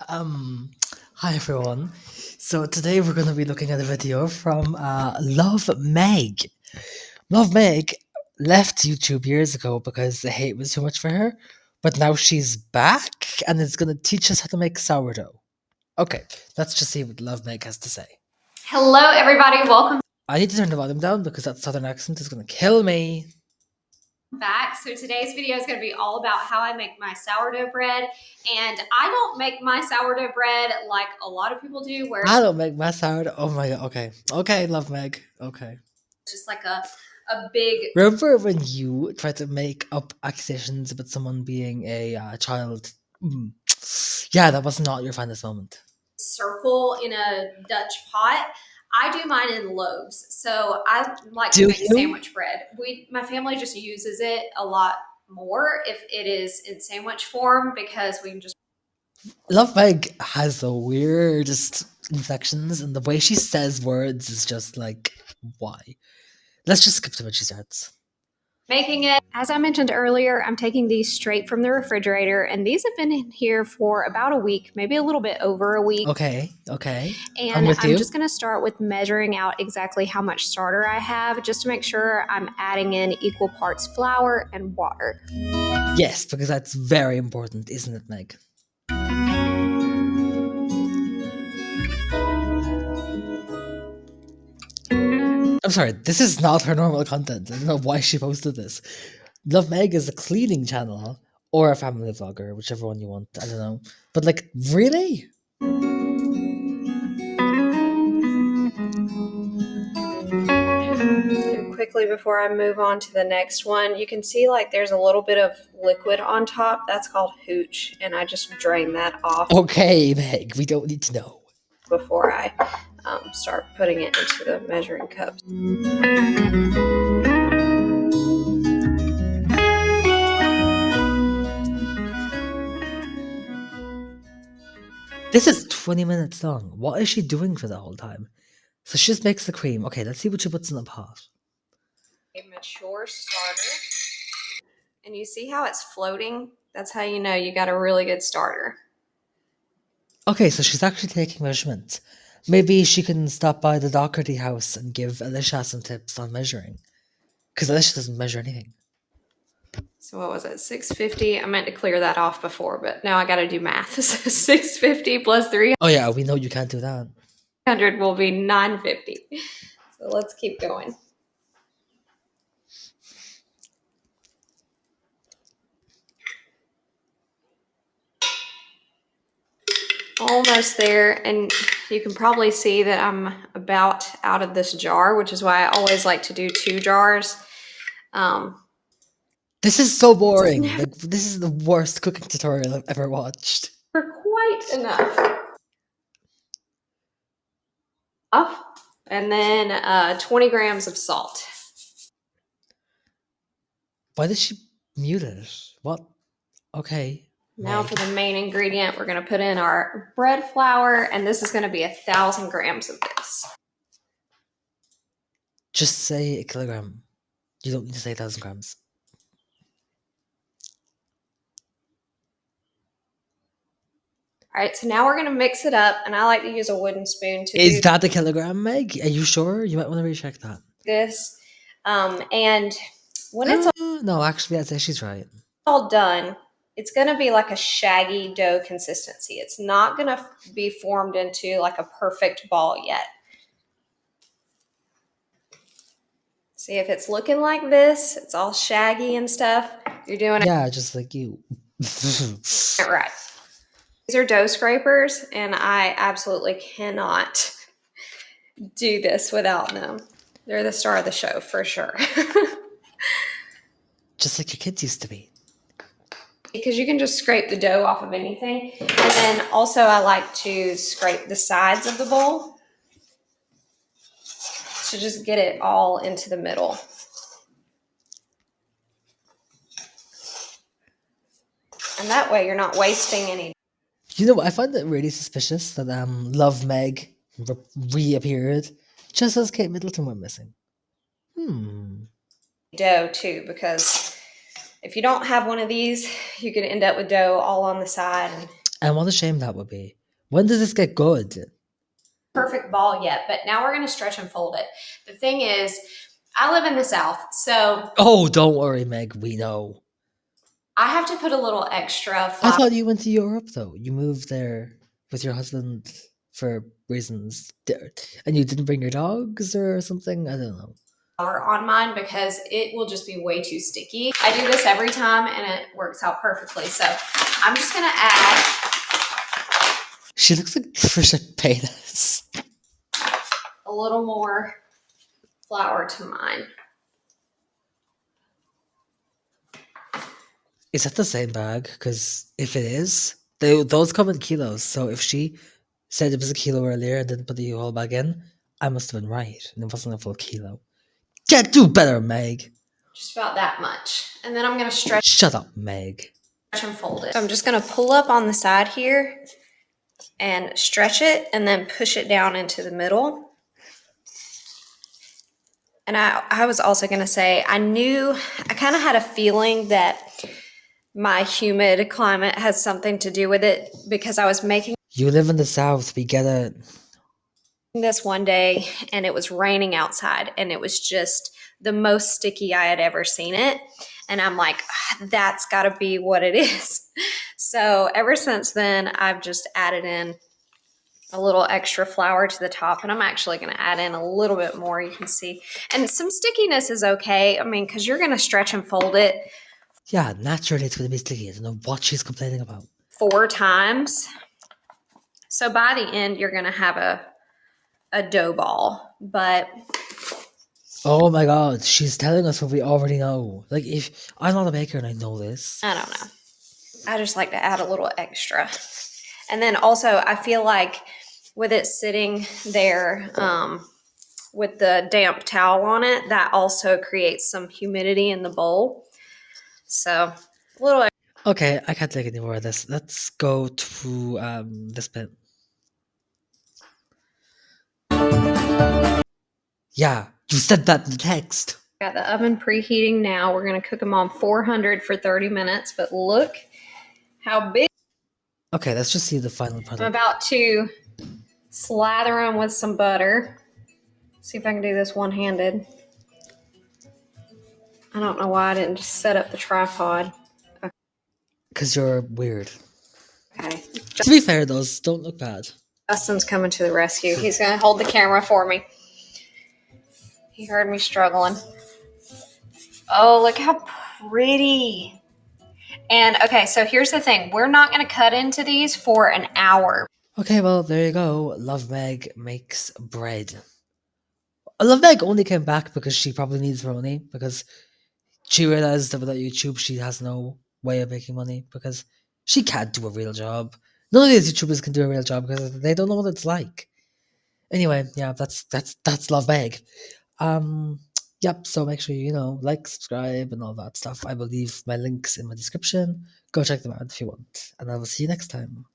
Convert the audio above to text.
Um, Hi everyone. So today we're going to be looking at a video from Love Meg. Love Meg left YouTube years ago because the hate was too much for her, but now she's back and is going to teach us how to make sourdough. Okay, let's just see what Love Meg has to say. Hello, everybody. Welcome I need to turn the volume down because that southern accent is going to kill me. back. So today's video is going to be all about how I make my sourdough bread. And I don't make my sourdough bread like a lot of people do, where I it's don't make my sourdough. Oh my god. Okay. Okay, Love Meg. Okay. just like a big Remember when you tried to make up accusations about someone being a child? Mm. Yeah, that was not your finest moment. circle in a Dutch pot. I do mine in loaves. So I like to Do make you? sandwich bread. My family just uses it a lot more if it is in sandwich form because we can just Love Meg has the weirdest inflections, and the way she says words is just like, why? Let's just skip to what she starts. making it. As I mentioned earlier, I'm taking these straight from the refrigerator, and these have been in here for about a week, maybe a little bit over a week. Okay, okay. I'm And with I'm you. just going to start with measuring out exactly how much starter I have just to make sure I'm adding in equal parts flour and water. Yes, because that's very important, isn't it, Meg? I'm sorry, this is not her normal content. I don't know why she posted this. Love Meg is a cleaning channel or a family vlogger, whichever one you want. I don't know. But like, really? And quickly before I move on to the next one, you can see like there's a little bit of liquid on top. That's called hooch, and I just drain that off Okay, Meg, we don't need to know. before I start putting it into the measuring cups. This is 20 minutes long. What is she doing for the whole time? So she just makes the cream. Okay, let's see what she puts in the pot. A mature starter. And you see how it's floating? That's how you know you got a really good starter. Okay, so she's actually taking measurements. Maybe she can stop by the Doherty house and give Alicia some tips on measuring. Because Alicia doesn't measure anything. So what was it? 650. I meant to clear that off before, but now I got to do math. So 650 plus Oh yeah, we know you can't do that. 300 will be 950. So let's keep going. Almost there, and you can probably see that I'm about out of this jar, which is why I always like to do 2 jars. This is so It's boring. never Like, this is the worst cooking tutorial I've ever watched. quite enough. And then 20 grams of salt. Why did she mute it? What? Okay, Now Meg. for the main ingredient, we're going to put in our bread flour, and this is going to be 1,000 grams of this. Just say a kilogram. You don't need to say 1,000 grams. All right, so now we're going to mix it up, and I like to use a wooden spoon to Is do that a kilogram, Meg? Are you sure? You might want to recheck that. this. And when it's No, actually, I'd say she's right. all done, it's going to be like a shaggy dough consistency. It's not going to be formed into like a perfect ball yet. See, if it's looking like this, it's all shaggy and stuff, you're doing Yeah, just like you. it right. These are dough scrapers, and I absolutely cannot do this without them. They're the star of the show for sure. Just like your kids used to be. Because you can just scrape the dough off of anything. And then also I like to scrape the sides of the bowl to just get it all into the middle. And that way you're not wasting any You know, I find it really suspicious that Love Meg reappeared just as Kate Middleton went missing. dough too, because if you don't have one of these, you could end up with dough all on the side. And what a shame that would be. When does this get good? Perfect ball yet, but now we're going to stretch and fold it. The thing is, I live in the South, so Oh, don't worry, Meg. We know. I have to put a little extra I flour. thought you went to Europe though. You moved there with your husband for reasons, and you didn't bring your dogs or something. I don't know. On mine because it will just be way too sticky. I do this every time and it works out perfectly. So I'm just gonna add She looks like Trisha Paytas. a little more flour to mine. Is that the same bag? Because if it is, those come in kilos. So if she said it was a kilo earlier and didn't put the whole bag in, I must have been right, and it wasn't a full kilo. Get do better, Meg. Just about that much. And then I'm gonna stretch Shut up, Meg. and fold it. So I'm just gonna pull up on the side here and stretch it and then push it down into the middle. And I was also gonna say, I kind of had a feeling that my humid climate has something to do with it because I was making You live in the South. We get it. this one day and it was raining outside and it was just the most sticky I had ever seen it. And I'm like, that's got to be what it is. So ever since then, I've just added in a little extra flour to the top, and I'm actually going to add in a little bit more. You can see, and some stickiness is okay. I mean, because you're going to stretch and fold it Yeah, naturally it's going to be sticky. I don't know what she's complaining about. 4 times. So by the end, you're going to have a dough ball. But Oh my god, she's telling us what we already know. Like, if I'm not a baker and I know this. I don't know. I just like to add a little extra. And then also, I feel like with it sitting there with the damp towel on it, that also creates some humidity in the bowl. So a little. Okay, I can't take any more of this. Let's go to this bit. Yeah, you said that in the text. Got the oven preheating now. We're going to cook them on 400 for 30 minutes. But look how big. Okay, let's just see the final I'm product. about to slather them with some butter. See if I can do this one-handed. I don't know why I didn't just set up the tripod. Because you're weird. Okay. To be fair, those don't look bad. Justin's coming to the rescue. He's going to hold the camera for me. He heard me struggling. Oh, look how pretty. And okay, so here's the thing. We're not going to cut into these for an hour. Okay, well, there you go. Love Meg makes bread. Love Meg only came back because she probably needs money, because she realized that without YouTube, she has no way of making money, because she can't do a real job. None of these YouTubers can do a real job because they don't know what it's like. Anyway, yeah, that's Love Meg. Yep, so make sure you like, subscribe, and all that stuff. I will leave my links in my description. Go check them out if you want, and I will see you next time.